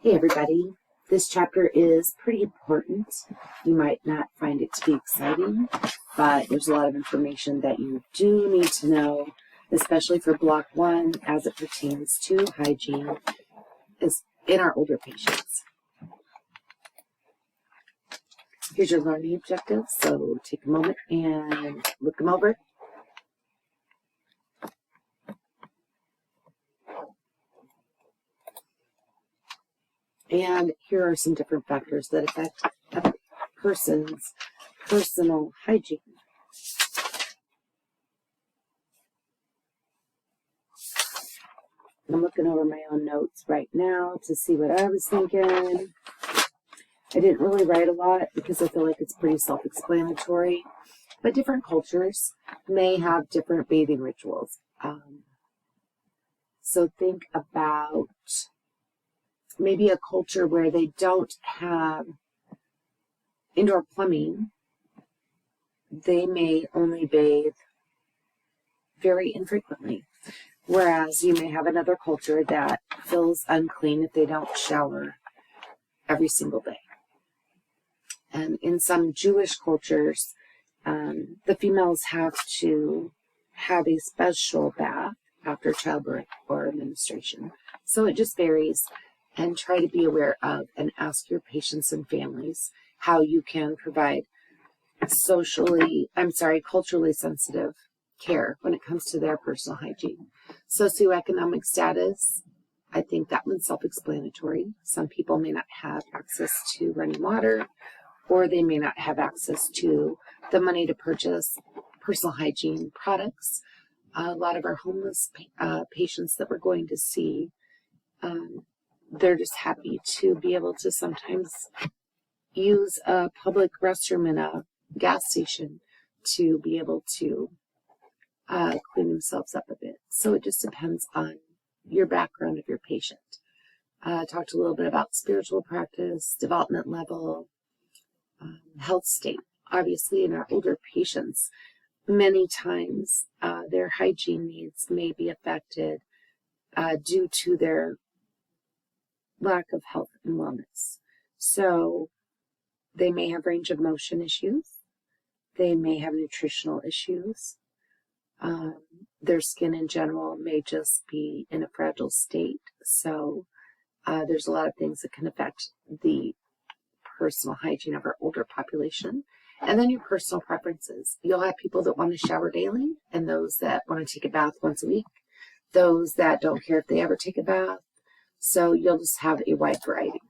Hey everybody, this chapter is pretty important. You might not find it to be exciting, but there's a lot of information that you do need to know, especially for Block 1 as it pertains to hygiene in our older patients. Here's your learning objectives, so take a moment and look them over. And here are some different factors that affect a person's personal hygiene. I'm looking over my own notes right now to see what I was thinking. I didn't really write a lot because I feel like it's pretty self-explanatory, but different cultures may have different bathing rituals. So think about maybe a culture where they don't have indoor plumbing. They may only bathe very infrequently, whereas you may have another culture that feels unclean if they don't shower every single day. And in some Jewish cultures, the females have to have a special bath after childbirth or menstruation. So it just varies, and try to be aware of and ask your patients and families how you can provide culturally sensitive care when it comes to their personal hygiene. Socioeconomic status, I think that one's self-explanatory. Some people may not have access to running water, or they may not have access to the money to purchase personal hygiene products. A lot of our homeless patients that we're going to see, they're just happy to be able to sometimes use a public restroom in a gas station to be able to clean themselves up a bit. So it just depends on your background of your patient. Talked a little bit about spiritual practice, development level, health state. Obviously, in our older patients, many times their hygiene needs may be affected due to their lack of health and wellness. So they may have range of motion issues. They may have nutritional issues. Their skin in general may just be in a fragile state. So there's a lot of things that can affect the personal hygiene of our older population. And then your personal preferences. You'll have people that want to shower daily and those that want to take a bath once a week. Those that don't care if they ever take a bath. So you'll just have a wide variety.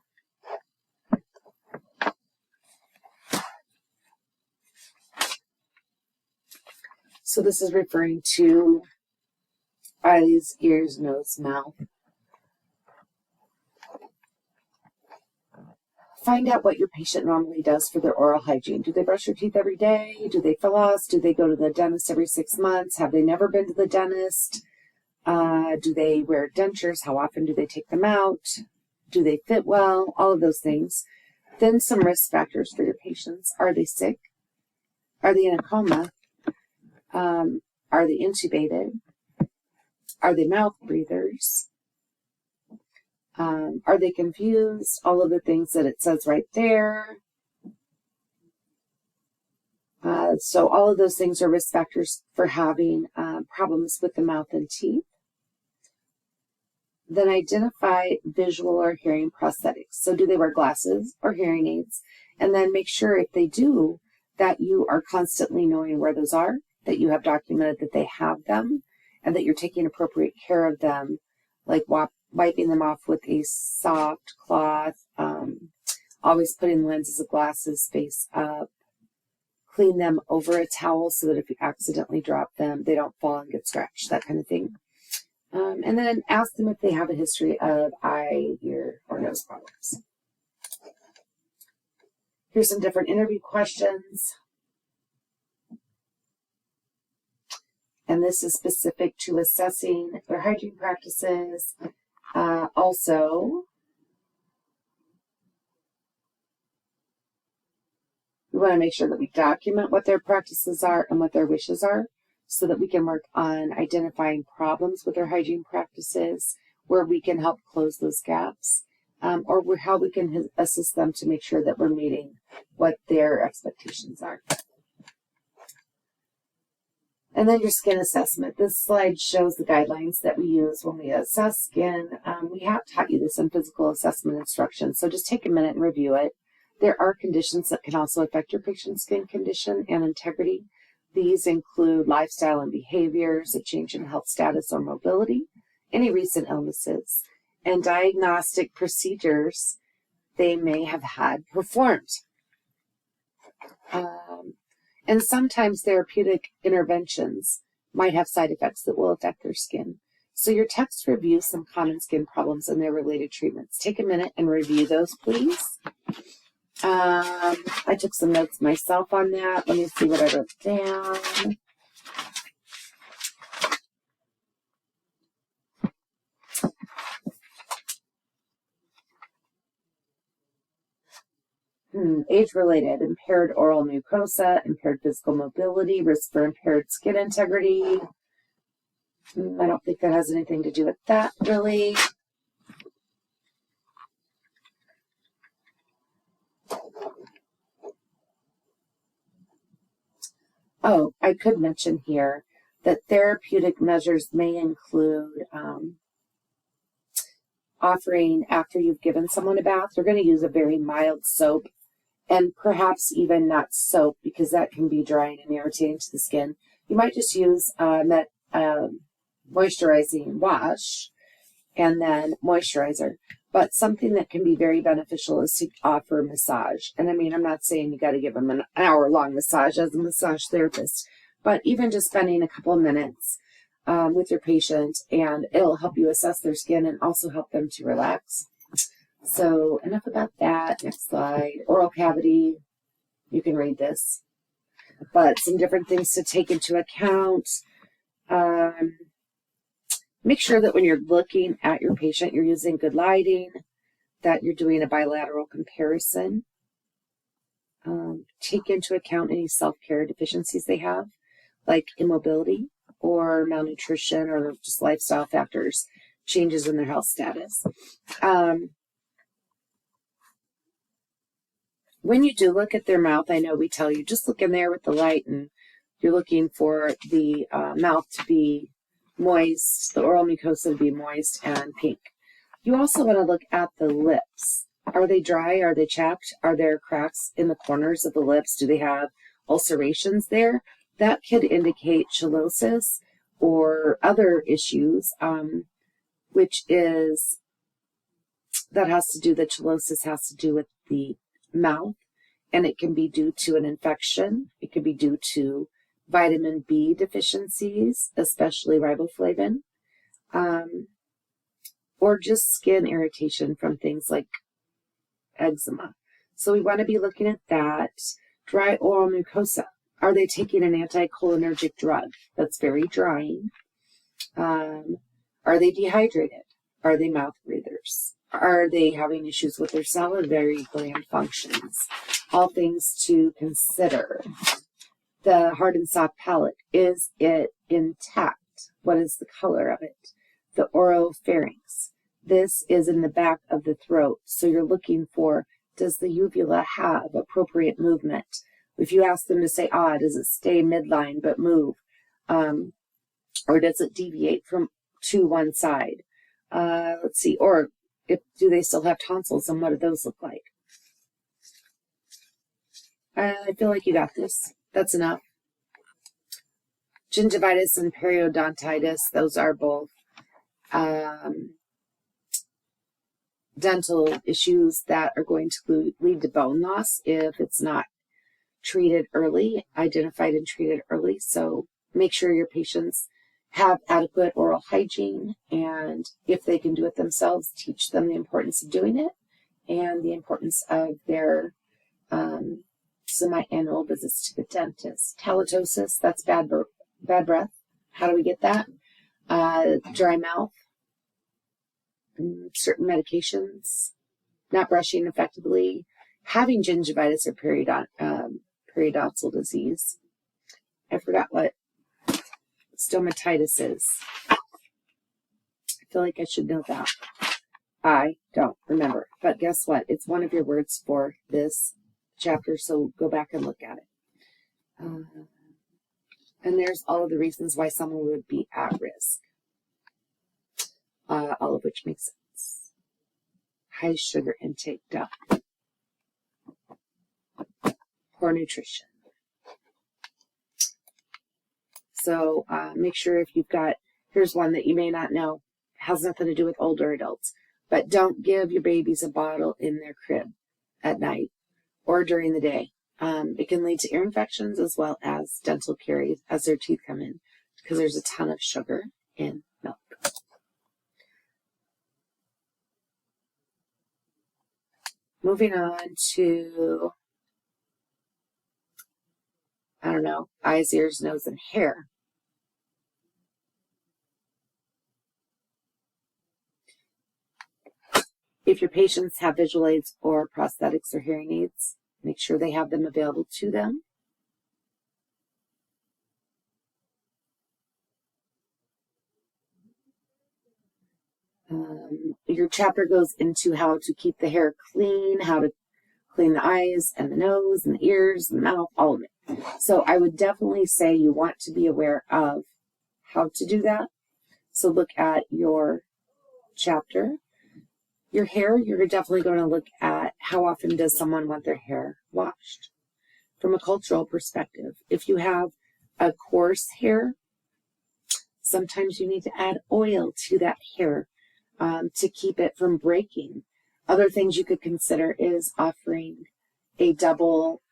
So this is referring to eyes, ears, nose, mouth. Find out what your patient normally does for their oral hygiene. Do they brush their teeth every day? Do they floss? Do they go to the dentist every 6 months? Have they never been to the dentist? Do they wear dentures? How often do they take them out? Do they fit well? All of those things. Then some risk factors for your patients. Are they sick? Are they in a coma? Are they intubated? Are they mouth breathers? Are they confused? All of the things that it says right there. So all of those things are risk factors for having problems with the mouth and teeth. Then identify visual or hearing prosthetics. So do they wear glasses or hearing aids? And then make sure if they do that you are constantly knowing where those are, that you have documented that they have them, and that you're taking appropriate care of them, like wiping them off with a soft cloth, always putting lenses of glasses face up, clean them over a towel so that if you accidentally drop them, they don't fall and get scratched, that kind of thing. And then ask them if they have a history of eye, ear, or nose problems. Here's some different interview questions. And this is specific to assessing their hygiene practices. Also, we want to make sure that we document what their practices are and what their wishes are so that we can work on identifying problems with their hygiene practices where we can help close those gaps. or how we can assist them to make sure that we're meeting what their expectations are. And then your skin assessment. This slide shows the guidelines that we use when we assess skin. We have taught you this in physical assessment instruction, so just take a minute and review it. There are conditions that can also affect your patient's skin condition and integrity. These include lifestyle and behaviors, a change in health status or mobility, any recent illnesses, and diagnostic procedures they may have had performed. And sometimes therapeutic interventions might have side effects that will affect their skin. So your text reviews some common skin problems and their related treatments. Take a minute and review those, please. I took some notes myself on that. Let me see what I wrote down. Age-related, impaired oral mucosa, impaired physical mobility, risk for impaired skin integrity. I don't think that has anything to do with that, really. Oh, I could mention here that therapeutic measures may include offering, after you've given someone a bath, they're going to use a very mild soap, and perhaps even not soap, because that can be drying and irritating to the skin. You might just use moisturizing wash and then moisturizer. But something that can be very beneficial is to offer massage. And I mean, I'm not saying you got to give them an hour-long massage as a massage therapist, but even just spending a couple of minutes with your patient, and it'll help you assess their skin and also help them to relax. So enough about that. Next slide. Oral cavity. You can read this. But some different things to take into account. Make sure that when you're looking at your patient, you're using good lighting, that you're doing a bilateral comparison. Take into account any self-care deficiencies they have, like immobility or malnutrition or just lifestyle factors, changes in their health status. When you do look at their mouth, I know we tell you just look in there with the light, and you're looking for the mouth to be moist, the oral mucosa to be moist and pink. You also want to look at the lips. Are they dry? Are they chapped? Are there cracks in the corners of the lips? Do they have ulcerations there? That could indicate cheilosis or other issues, which is, that has to do, the cheilosis has to do with the mouth, and it can be due to an infection. It could be due to vitamin B deficiencies, especially riboflavin, or just skin irritation from things like eczema. So we want to be looking at that. Dry oral mucosa. Are they taking an anticholinergic drug that's very drying? Are they dehydrated? Are they mouth breathers? Are they having issues with their salivary gland functions? All things to consider. The hard and soft palate, is it intact? What is the color of it? The oropharynx. This is in the back of the throat. So you're looking for, does the uvula have appropriate movement? If you ask them to say ah, does it stay midline but move? Or does it deviate to one side? Let's see. Or do they still have tonsils, and what do those look like? I feel like you got this. That's enough. Gingivitis and periodontitis, those are both dental issues that are going to lead to bone loss if it's not treated early, identified and treated early. So make sure your patients have adequate oral hygiene, and if they can do it themselves, teach them the importance of doing it and the importance of their semi-annual visits to the dentist. Halitosis, that's bad breath. How do we get that? Dry mouth, certain medications, not brushing effectively, having gingivitis or periodontal disease. I forgot what stomatitis is. I feel like I should know that. I don't remember. But guess what? It's one of your words for this chapter, so go back and look at it. And there's all of the reasons why someone would be at risk, all of which makes sense. High sugar intake, duh. Poor nutrition. So make sure if you've got, here's one that you may not know, has nothing to do with older adults, but don't give your babies a bottle in their crib at night or during the day. It can lead to ear infections as well as dental caries as their teeth come in because there's a ton of sugar in milk. Moving on to, I don't know, eyes, ears, nose, and hair. If your patients have visual aids or prosthetics or hearing aids, make sure they have them available to them. Your chapter goes into how to keep the hair clean, how to clean the eyes and the nose and the ears and the mouth, all of it. So I would definitely say you want to be aware of how to do that. So look at your chapter. Your hair, you're definitely going to look at how often does someone want their hair washed. From a cultural perspective, if you have a coarse hair, sometimes you need to add oil to that hair to keep it from breaking. Other things you could consider is offering a double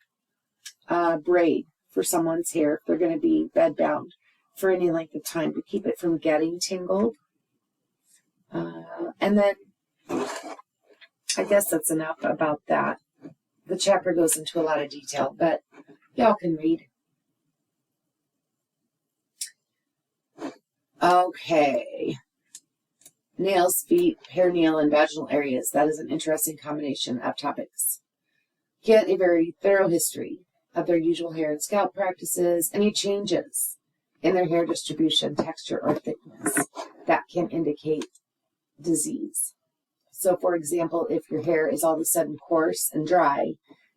braid for someone's hair if they're going to be bedbound for any length of time to keep it from getting tangled. And then I guess that's enough about that. The chapter goes into a lot of detail, but y'all can read. Okay. Nails, feet, perineal, and vaginal areas. That is an interesting combination of topics. Get a very thorough history of their usual hair and scalp practices, any changes in their hair distribution, texture, or thickness that can indicate disease. So, for example, if your hair is all of a sudden coarse and dry,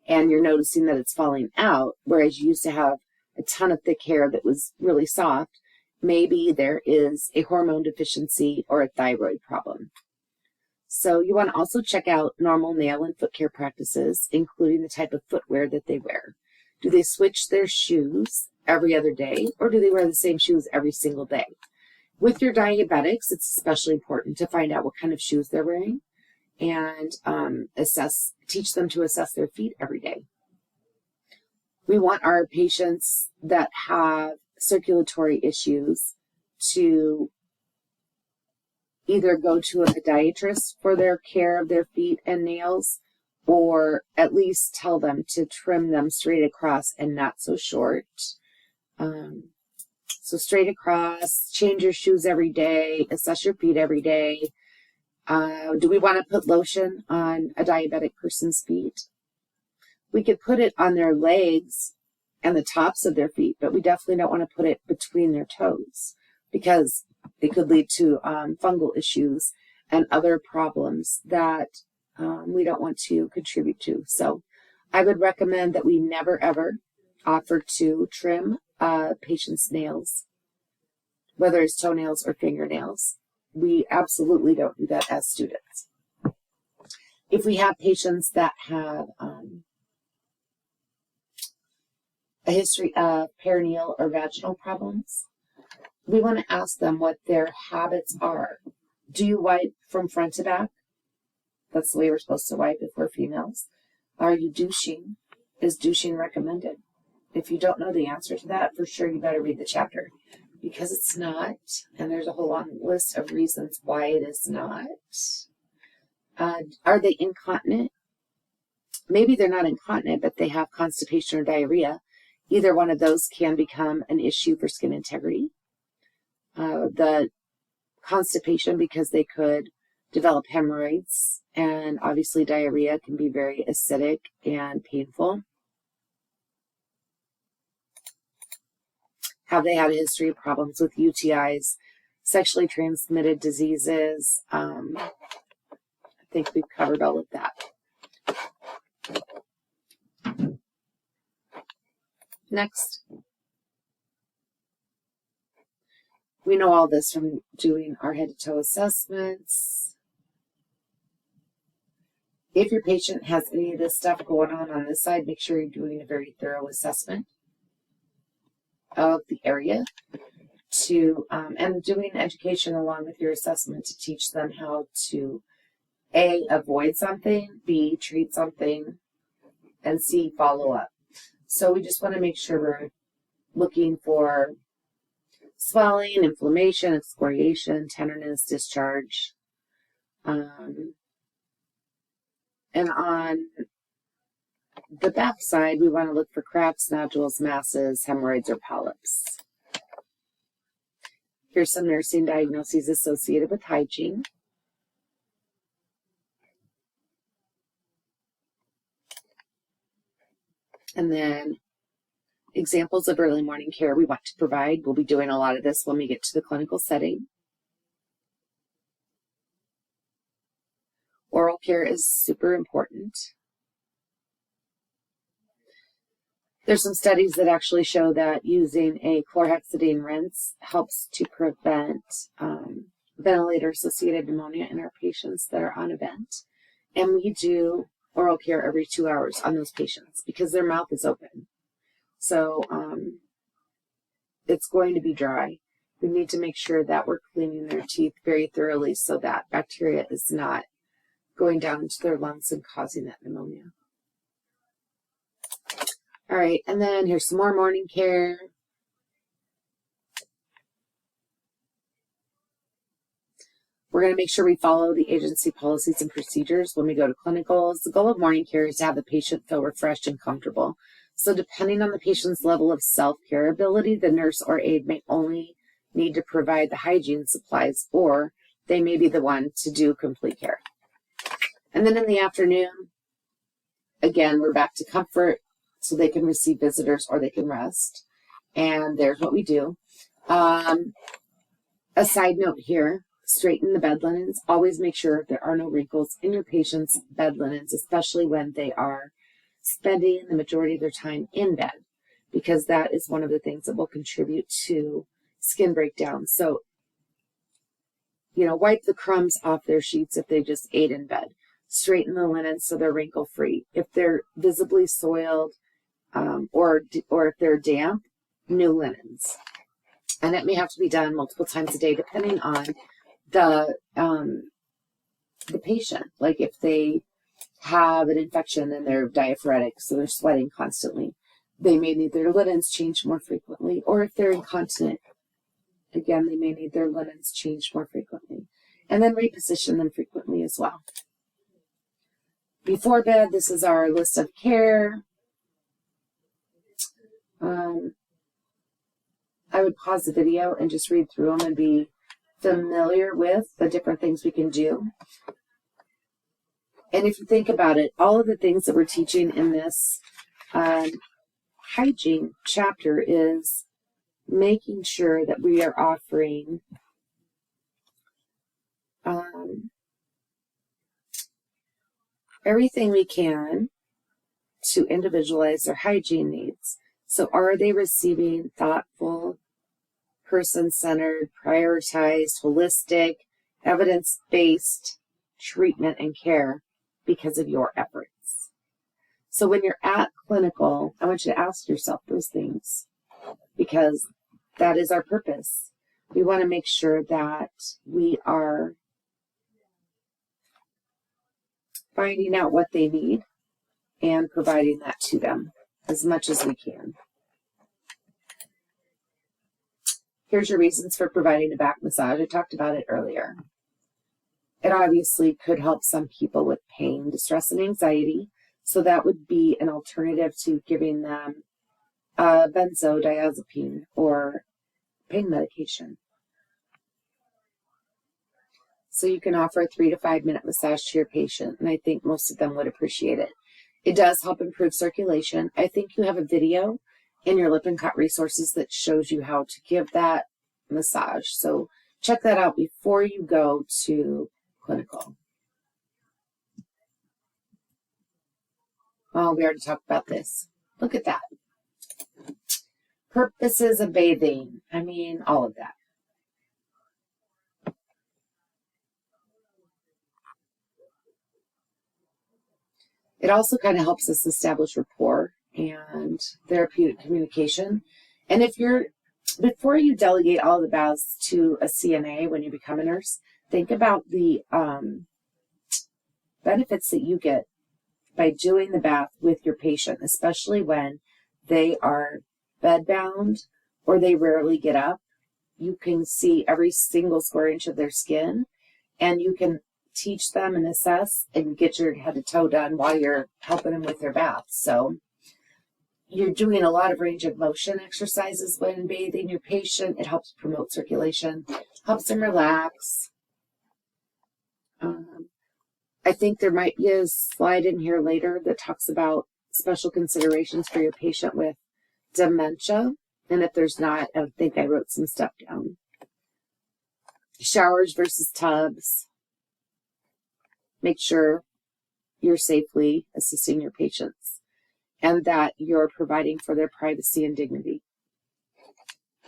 and you're noticing that it's falling out, whereas you used to have a ton of thick hair that was really soft, maybe there is a hormone deficiency or a thyroid problem. So you want to also check out normal nail and foot care practices, including the type of footwear that they wear. Do they switch their shoes every other day, or do they wear the same shoes every single day? With your diabetics, it's especially important to find out what kind of shoes they're wearing and teach them to assess their feet every day. We want our patients that have circulatory issues to either go to a podiatrist for their care of their feet and nails, or at least tell them to trim them straight across and not so short. So straight across, change your shoes every day, assess your feet every day. Do we want to put lotion on a diabetic person's feet? We could put it on their legs and the tops of their feet, but we definitely don't want to put it between their toes because it could lead to fungal issues and other problems that we don't want to contribute to. So I would recommend that we never, ever offer to trim patients' nails, whether it's toenails or fingernails. We absolutely don't do that as students. If we have patients that have a history of perineal or vaginal problems, we want to ask them what their habits are. Do you wipe from front to back? That's the way we're supposed to wipe if we're females. Are you douching? Is douching recommended? If you don't know the answer to that, for sure you better read the chapter, because it's not, and there's a whole long list of reasons why it is not. Are they incontinent? Maybe they're not incontinent, but they have constipation or diarrhea. Either one of those can become an issue for skin integrity. The constipation, because they could develop hemorrhoids, and obviously diarrhea can be very acidic and painful. Have they had a history of problems with UTIs, sexually transmitted diseases, I think we've covered all of that. Next. We know all this from doing our head-to-toe assessments. If your patient has any of this stuff going on this side, make sure you're doing a very thorough assessment of the area and doing education along with your assessment to teach them how to A, avoid something, B, treat something, and C, follow up. So we just want to make sure we're looking for swelling, inflammation, excoriation, tenderness, discharge. And on the back side, we want to look for cracks, nodules, masses, hemorrhoids, or polyps. Here's some nursing diagnoses associated with hygiene. And then examples of early morning care we want to provide. We'll be doing a lot of this when we get to the clinical setting. Oral care is super important. There's some studies that actually show that using a chlorhexidine rinse helps to prevent ventilator-associated pneumonia in our patients that are on a vent. And we do oral care every 2 hours on those patients because their mouth is open. So it's going to be dry. We need to make sure that we're cleaning their teeth very thoroughly so that bacteria is not going down into their lungs and causing that pneumonia. All right, and then here's some more morning care. We're going to make sure we follow the agency policies and procedures when we go to clinicals. The goal of morning care is to have the patient feel refreshed and comfortable. So depending on the patient's level of self-care ability, the nurse or aide may only need to provide the hygiene supplies, or they may be the one to do complete care. And then in the afternoon, again, we're back to comfort, so they can receive visitors or they can rest. And there's what we do. A side note here, straighten the bed linens. Always make sure there are no wrinkles in your patient's bed linens, especially when they are spending the majority of their time in bed, because that is one of the things that will contribute to skin breakdown. So, wipe the crumbs off their sheets if they just ate in bed. Straighten the linens so they're wrinkle-free. If they're visibly soiled or if they're damp, new linens. And it may have to be done multiple times a day depending on the patient. Like if they have an infection and they're diaphoretic, so they're sweating constantly, they may need their linens changed more frequently. Or if they're incontinent, again, they may need their linens changed more frequently. And then reposition them frequently as well. Before bed, this is our list of care. I would pause the video and just read through them and be familiar with the different things we can do. And if you think about it, all of the things that we're teaching in this hygiene chapter is making sure that we are offering everything we can to individualize their hygiene needs. So are they receiving thoughtful, person-centered, prioritized, holistic, evidence-based treatment and care because of your efforts? So when you're at clinical, I want you to ask yourself those things, because that is our purpose. We want to make sure that we are finding out what they need and providing that to them as much as we can. Here's your reasons for providing a back massage. I talked about it earlier. It obviously could help some people with pain, distress, and anxiety. So that would be an alternative to giving them benzodiazepine or pain medication. So you can offer a 3 to 5 minute massage to your patient, and I think most of them would appreciate it. It does help improve circulation. I think you have a video in your Lippincott resources that shows you how to give that massage. So check that out before you go to clinical. Oh, we already talked about this. Look at that. Purposes of bathing. I mean, all of that. It also kind of helps us establish rapport and therapeutic communication. And before you delegate all the baths to a CNA when you become a nurse, think about the benefits that you get by doing the bath with your patient, especially when they are bedbound or they rarely get up. You can see every single square inch of their skin, and you can teach them and assess and get your head to toe done while you're helping them with their bath. So you're doing a lot of range of motion exercises when bathing your patient. It helps promote circulation, helps them relax. I think there might be a slide in here later that talks about special considerations for your patient with dementia. And if there's not, I think I wrote some stuff down. Showers versus tubs. Make sure you're safely assisting your patients and that you're providing for their privacy and dignity.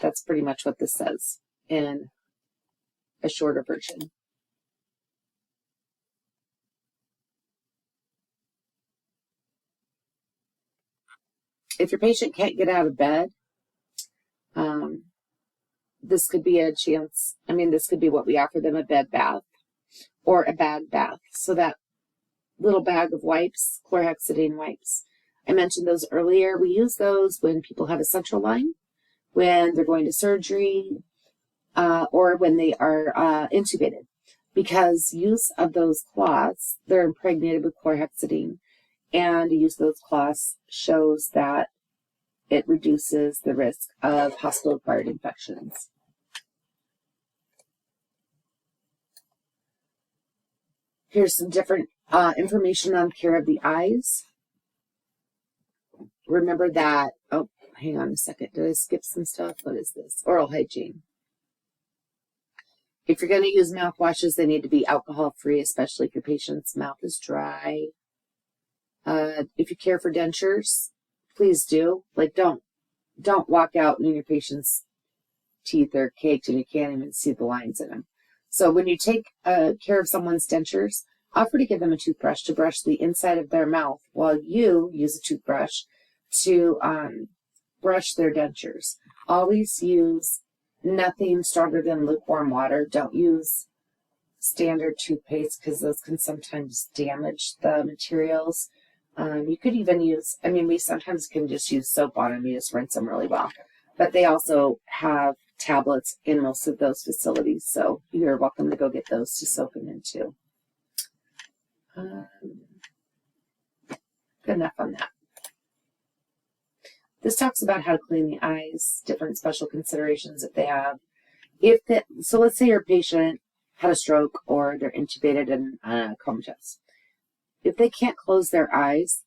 That's pretty much what this says in a shorter version. If your patient can't get out of bed, this could be a chance. I mean, this could be what we offer them, a bed bath or a bad bath. So that little bag of wipes, chlorhexidine wipes, I mentioned those earlier. We use those when people have a central line, when they're going to surgery, or when they are intubated. Because use of those cloths, they're impregnated with chlorhexidine, and use of those cloths shows that it reduces the risk of hospital-acquired infections. Here's some different information on care of the eyes. Remember that, oh, hang on a second. Did I skip some stuff? What is this? Oral hygiene. If you're going to use mouthwashes, they need to be alcohol-free, especially if your patient's mouth is dry. If you care for dentures, please do. Like, don't walk out and your patient's teeth are caked and you can't even see the lines in them. So when you take care of someone's dentures, offer to give them a toothbrush to brush the inside of their mouth while you use a toothbrush to brush their dentures. Always use nothing stronger than lukewarm water. Don't use standard toothpaste because those can sometimes damage the materials. You could even use, I mean, we sometimes can just use soap on them. You just rinse them really well. But they also have tablets in most of those facilities, so you're welcome to go get those to soak them into. Good enough on that. This talks about how to clean the eyes, different special considerations that they have. So let's say your patient had a stroke or they're intubated and comatose. If they can't close their eyes,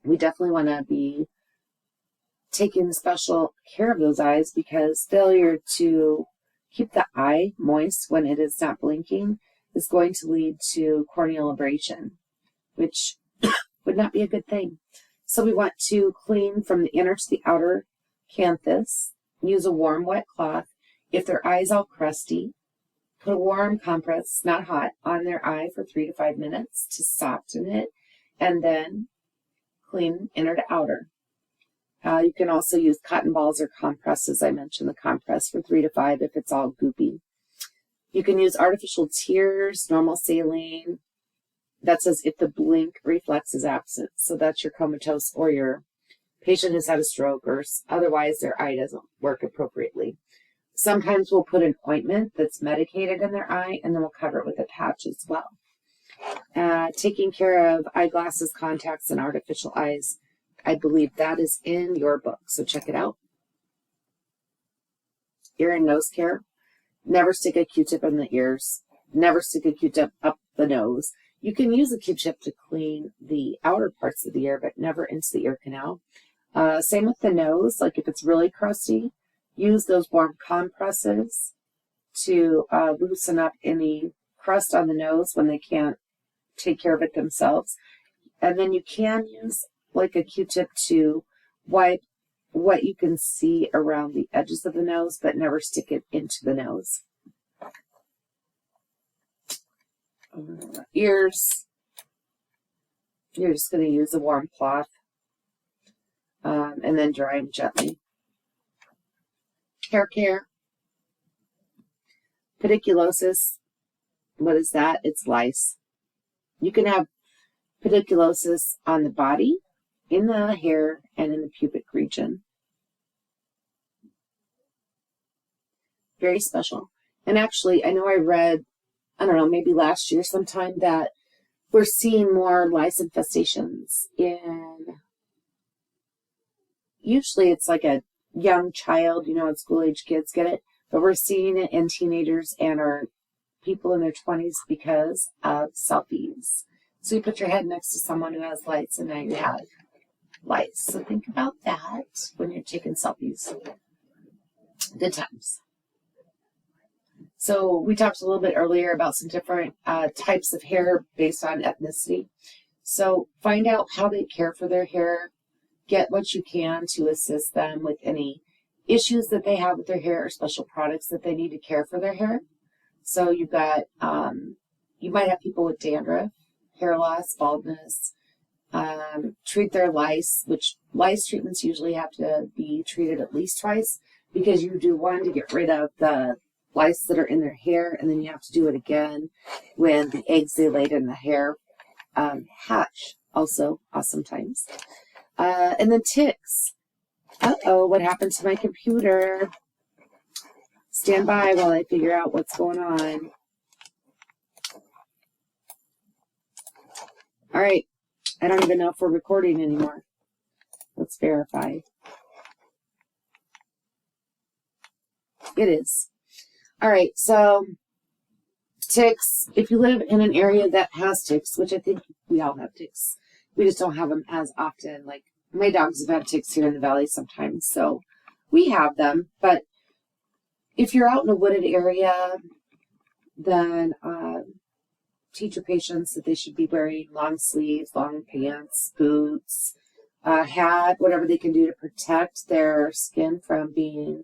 we definitely want to be taking special care of those eyes, because failure to keep the eye moist when it is not blinking is going to lead to corneal abrasion, which would not be a good thing. So we want to clean from the inner to the outer canthus. Use a warm, wet cloth. If their eye is all crusty, put a warm compress, not hot, on their eye for 3 to 5 minutes to soften it, and then clean inner to outer. You can also use cotton balls or compresses. I mentioned the compress for 3 to 5 if it's all goopy. You can use artificial tears, normal saline. That says if the blink reflex is absent. So that's your comatose or your patient has had a stroke, or otherwise their eye doesn't work appropriately. Sometimes we'll put an ointment that's medicated in their eye, and then we'll cover it with a patch as well. Taking care of eyeglasses, contacts, and artificial eyes. I believe that is in your book, so check it out. Ear and nose care. Never stick a Q-tip in the ears. Never stick a Q-tip up the nose. You can use a Q-tip to clean the outer parts of the ear, but never into the ear canal. Same with the nose. Like if it's really crusty, use those warm compresses to loosen up any crust on the nose when they can't take care of it themselves. And then you can use like a Q-tip to wipe what you can see around the edges of the nose, but never stick it into the nose. Ears, you're just going to use a warm cloth and then dry them gently. Hair care. Pediculosis, what is that? It's lice. You can have pediculosis on the body, in the hair, and in the pubic region. Very special. And actually, I know I read, I don't know, maybe last year sometime, that we're seeing more lice infestations in, usually it's like a young child, you know, and school-age kids get it, but we're seeing it in teenagers and our people in their 20s because of selfies. So you put your head next to someone who has lice, and now you have lice. So think about that when you're taking selfies. Good times. So we talked a little bit earlier about some different types of hair based on ethnicity. So find out how they care for their hair. Get what you can to assist them with any issues that they have with their hair or special products that they need to care for their hair. So you've got, you might have people with dandruff, hair loss, baldness, treat their lice, which lice treatments usually have to be treated at least twice, because you do one to get rid of the lice that are in their hair, and then you have to do it again when the eggs they laid in the hair hatch, also awesome times. And then ticks. Uh-oh, what happened to my computer? Stand by while I figure out what's going on. All right. I don't even know if we're recording anymore. Let's verify. It is. All right. So ticks, if you live in an area that has ticks, which I think we all have ticks, we just don't have them as often. Like my dogs have had ticks here in the valley sometimes, so we have them. But if you're out in a wooded area, then teach your patients that they should be wearing long sleeves, long pants, boots, hat, whatever they can do to protect their skin from being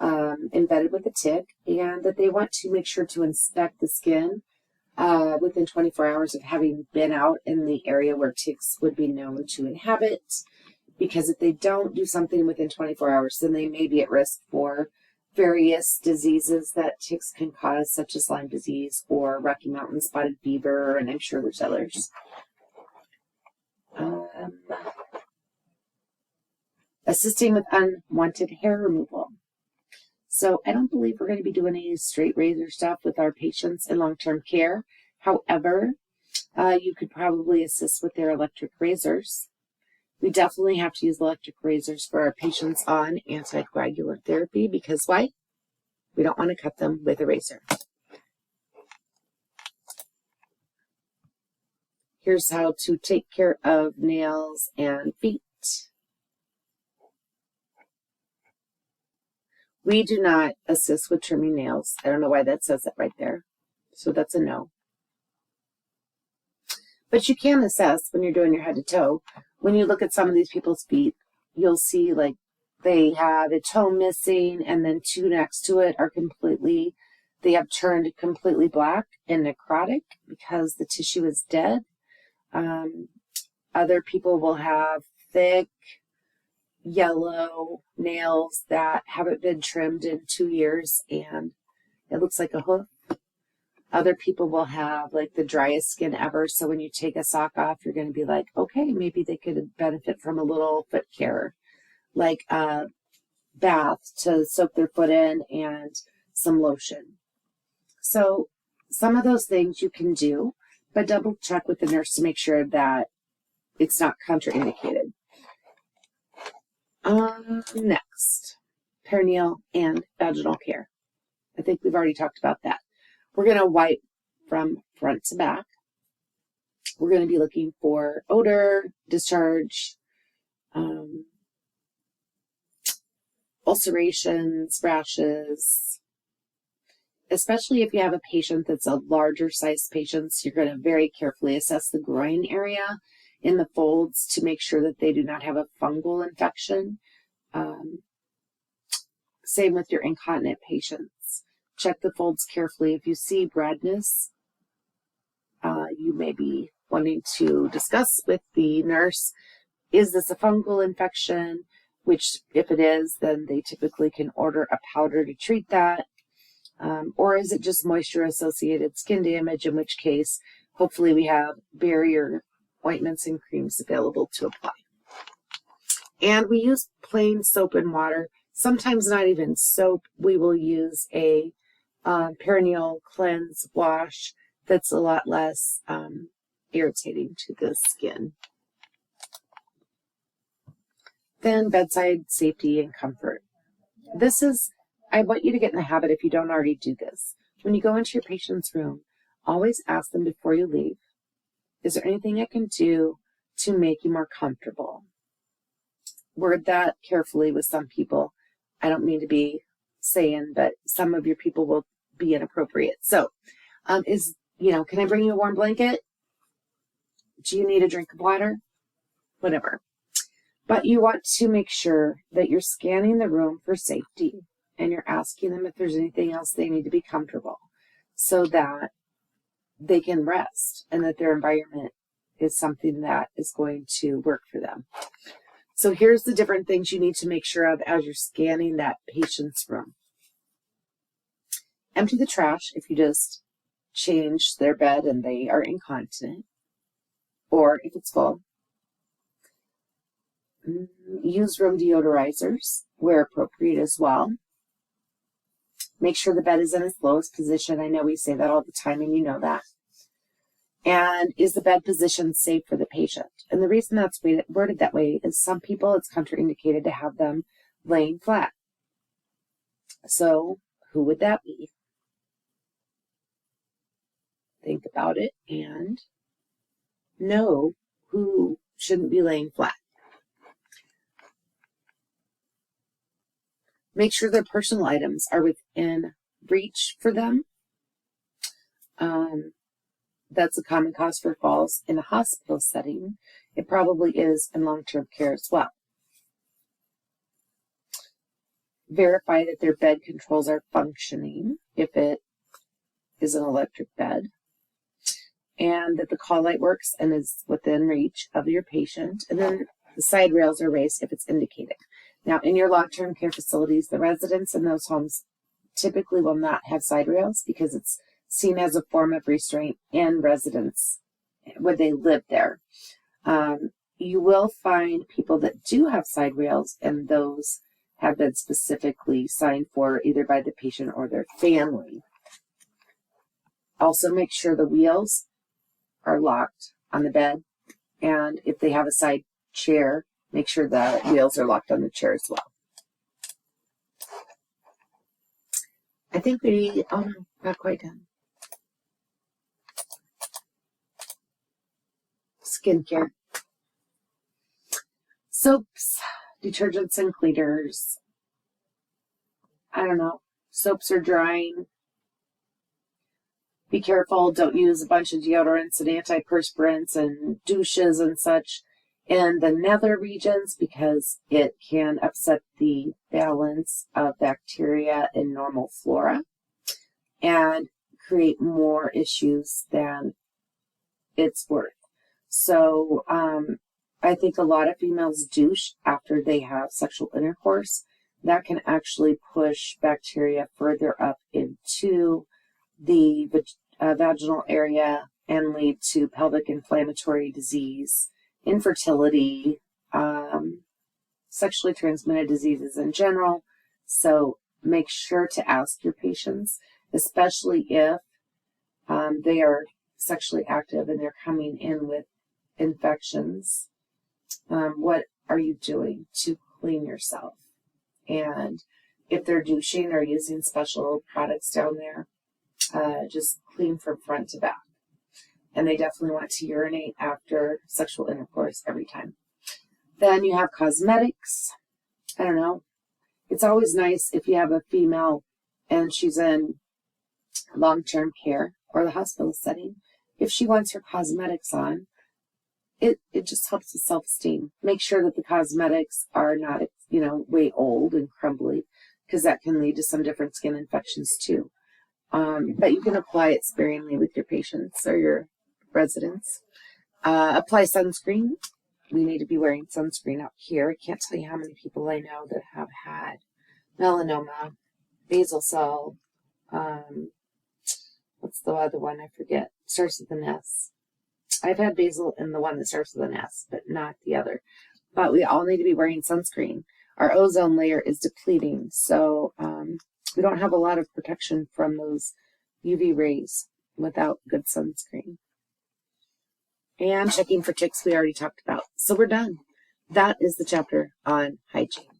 embedded with a tick, and that they want to make sure to inspect the skin within 24 hours of having been out in the area where ticks would be known to inhabit, because if they don't do something within 24 hours, then they may be at risk for various diseases that ticks can cause, such as Lyme disease or Rocky Mountain spotted fever, and I'm sure there's others. Assisting with unwanted hair removal. So I don't believe we're going to be doing any straight razor stuff with our patients in long-term care. However, you could probably assist with their electric razors. We definitely have to use electric razors for our patients on anticoagulant therapy, because why? We don't want to cut them with a razor. Here's how to take care of nails and feet. We do not assist with trimming nails. I don't know why that says it right there. So that's a no. But you can assess when you're doing your head to toe. When you look at some of these people's feet, you'll see like they have a toe missing, and then two next to it are completely, they have turned completely black and necrotic because the tissue is dead. Other people will have thick, yellow nails that haven't been trimmed in 2 years, and it looks like a hoof. Other people will have like the driest skin ever, so when you take a sock off, you're going to be like, okay, maybe they could benefit from a little foot care, like a bath to soak their foot in and some lotion. So some of those things you can do, but double check with the nurse to make sure that it's not contraindicated. Next, perineal and vaginal care. I think we've already talked about that. We're going to wipe from front to back. We're going to be looking for odor, discharge, ulcerations, rashes. Especially if you have a patient that's a larger size patient, you're going to very carefully assess the groin area in the folds to make sure that they do not have a fungal infection. Same with your incontinent patients. Check the folds carefully. If you see redness, you may be wanting to discuss with the nurse, is this a fungal infection? Which, if it is, then they typically can order a powder to treat that. Or is it just moisture-associated skin damage, in which case, hopefully we have barrier ointments and creams available to apply. And we use plain soap and water. Sometimes not even soap. We will use a perineal cleanse wash that's a lot less irritating to the skin. Then bedside safety and comfort. This is, I want you to get in the habit, if you don't already do this. When you go into your patient's room, always ask them before you leave, is there anything I can do to make you more comfortable? Word that carefully with some people. I don't mean to be saying, but some of your people will be inappropriate. So, can I bring you a warm blanket? Do you need a drink of water? Whatever. But you want to make sure that you're scanning the room for safety and you're asking them if there's anything else they need to be comfortable so that they can rest and that their environment is something that is going to work for them. So here's the different things you need to make sure of as you're scanning that patient's room. Empty the trash if you just change their bed and they are incontinent, or if it's full. Use room deodorizers where appropriate as well. Make sure the bed is in its lowest position. I know we say that all the time, and you know that. And is the bed position safe for the patient? And the reason that's worded that way is some people it's contraindicated to have them laying flat. So who would that be? Think about it and know who shouldn't be laying flat. Make sure their personal items are within reach for them. That's a common cause for falls in a hospital setting. It probably is in long-term care as well. Verify that their bed controls are functioning if it is an electric bed, and that the call light works and is within reach of your patient, and then the side rails are raised if it's indicated. Now, in your long-term care facilities, the residents in those homes typically will not have side rails because it's seen as a form of restraint in residents when they live there. You will find people that do have side rails, and those have been specifically signed for either by the patient or their family. Also, make sure the wheels are locked on the bed, and if they have a side chair, make sure the wheels are locked on the chair as well. I think not quite done. Skincare. Soaps, detergents, and cleaners. I don't know. Soaps are drying. Be careful. Don't use a bunch of deodorants and antiperspirants and douches and such in the nether regions because it can upset the balance of bacteria in normal flora and create more issues than it's worth. So I think a lot of females douche after they have sexual intercourse. That can actually push bacteria further up into the vaginal area and lead to pelvic inflammatory disease, infertility, sexually transmitted diseases in general. So make sure to ask your patients, especially if they are sexually active and they're coming in with infections, what are you doing to clean yourself? And if they're douching or using special products down there, just clean from front to back. And they definitely want to urinate after sexual intercourse every time. Then you have cosmetics. I don't know. It's always nice if you have a female and she's in long-term care or the hospital setting. If she wants her cosmetics on, it just helps with self-esteem. Make sure that the cosmetics are not, way old and crumbly, because that can lead to some different skin infections too. But you can apply it sparingly with your patients or your residents. Apply sunscreen. We need to be wearing sunscreen out here. I can't tell you how many people I know that have had melanoma, basal cell, what's the other one? I forget. Starts with an S. I've had basal and the one that starts with an S, but not the other. But we all need to be wearing sunscreen. Our ozone layer is depleting, so we don't have a lot of protection from those UV rays without good sunscreen. And checking for ticks we already talked about. So we're done. That is the chapter on hygiene.